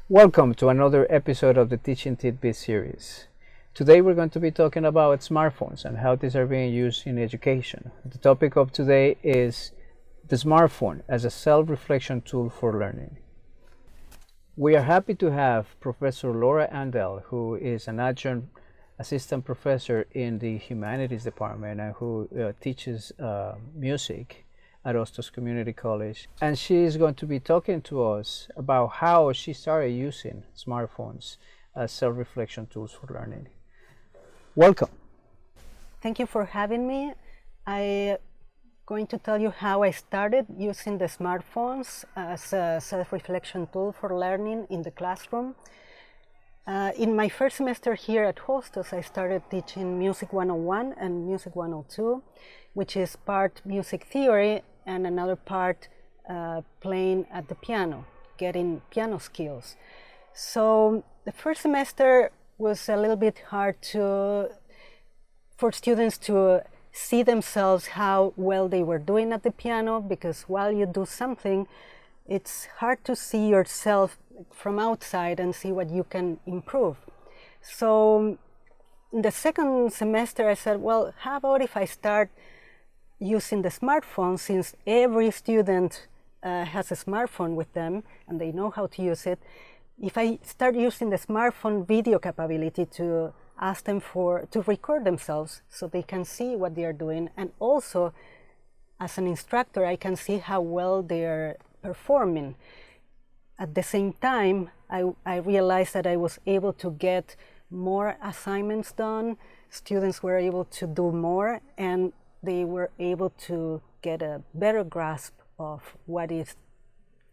Welcome to another episode of the Teaching Tidbits series. Today we're going to be talking about smartphones and how these are being used in education. The topic of today is the smartphone as a self-reflection tool for learning. We are happy to have Professor Laura Andel, who is an Adjunct Assistant Professor in the Humanities Department and who teaches music at Hostos Community College, and she is going to be talking to us about how she started using smartphones as self-reflection tools for learning. Welcome. Thank you for having me. I'm going to tell you how I started using the smartphones as a self-reflection tool for learning in the classroom. In my first semester here at Hostos, I started teaching Music 101 and Music 102, which is part music theory and another part playing at the piano, getting piano skills. So the first semester was a little bit hard for students to see themselves how well they were doing at the piano, because while you do something, it's hard to see yourself from outside and see what you can improve. So in the second semester I said, well, how about if I start using the smartphone, since every student has a smartphone with them and they know how to use it. If I start using the smartphone video capability to ask them to record themselves so they can see what they are doing, and also as an instructor I can see how well they are performing. At the same time, I realized that I was able to get more assignments done, students were able to do more, and they were able to get a better grasp of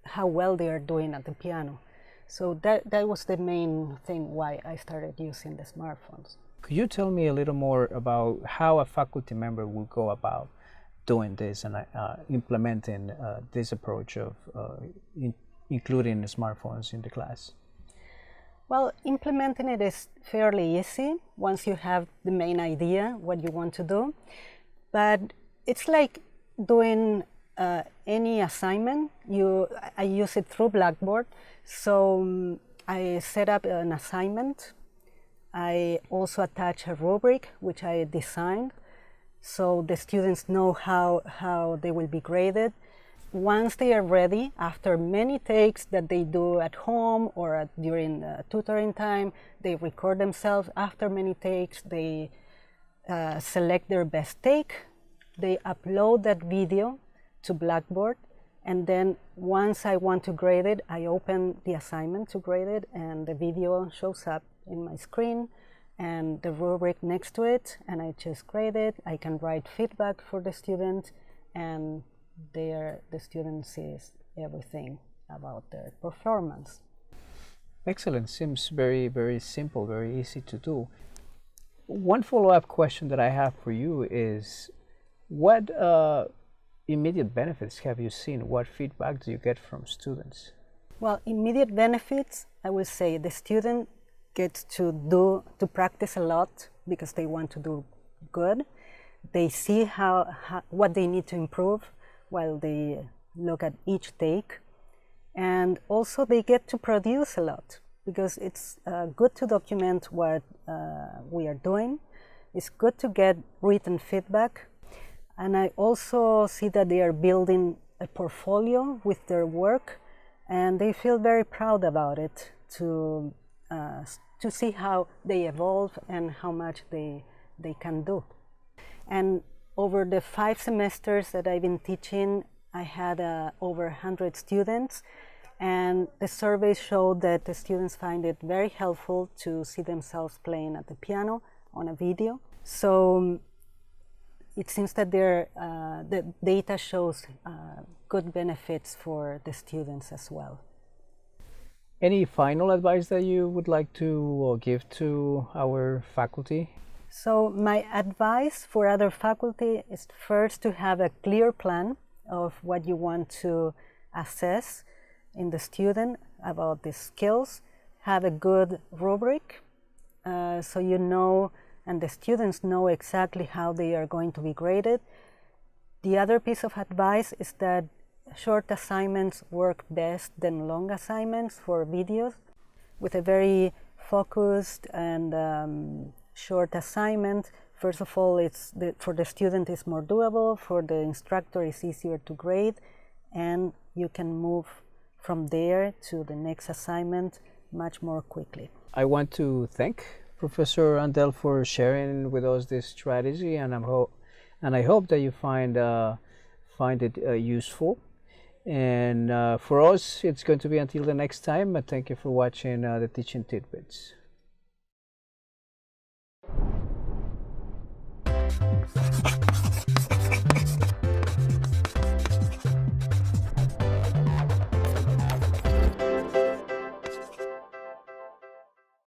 how well they are doing at the piano. So that was the main thing why I started using the smartphones. Could you tell me a little more about how a faculty member will go about doing this and implementing this approach of including the smartphones in the class? Well, implementing it is fairly easy once you have the main idea, what you want to do. But it's like doing any assignment. I use it through Blackboard. So I set up an assignment. I also attach a rubric, which I designed, so the students know how they will be graded. Once they are ready, after many takes that they do at home or during tutoring time, they record themselves. After many takes, they select their best take, they upload that video to Blackboard, and then once I want to grade it, I open the assignment to grade it, and the video shows up in my screen and the rubric next to it, and I just grade it. I can write feedback for the student, and the student sees everything about their performance. Excellent. Seems very, very simple, very easy to do. One follow-up question that I have for you is, what immediate benefits have you seen? What feedback do you get from students? Well, immediate benefits, I will say the student gets to practice a lot because they want to do good. They see what they need to improve while they look at each take. And also they get to produce a lot, because it's good to document what we are doing. It's good to get written feedback. And I also see that they are building a portfolio with their work, and they feel very proud about it to see how they evolve and how much they can do. And over the 5 semesters that I've been teaching, I had over 100 students, and the surveys showed that the students find it very helpful to see themselves playing at the piano on a video. So it seems that the data shows good benefits for the students as well. Any final advice that you would like to give to our faculty? So my advice for other faculty is first to have a clear plan of what you want to assess in the student about the skills, have a good rubric, so you know, and the students know exactly how they are going to be graded. The other piece of advice is that short assignments work best than long assignments for videos. With a very focused and short assignment, first of all, for the student it's more doable, for the instructor it's easier to grade, and you can move from there to the next assignment much more quickly. I want to thank Professor Andel for sharing with us this strategy, and I hope that you find it useful. And for us, it's going to be until the next time. But thank you for watching the Teaching Tidbits.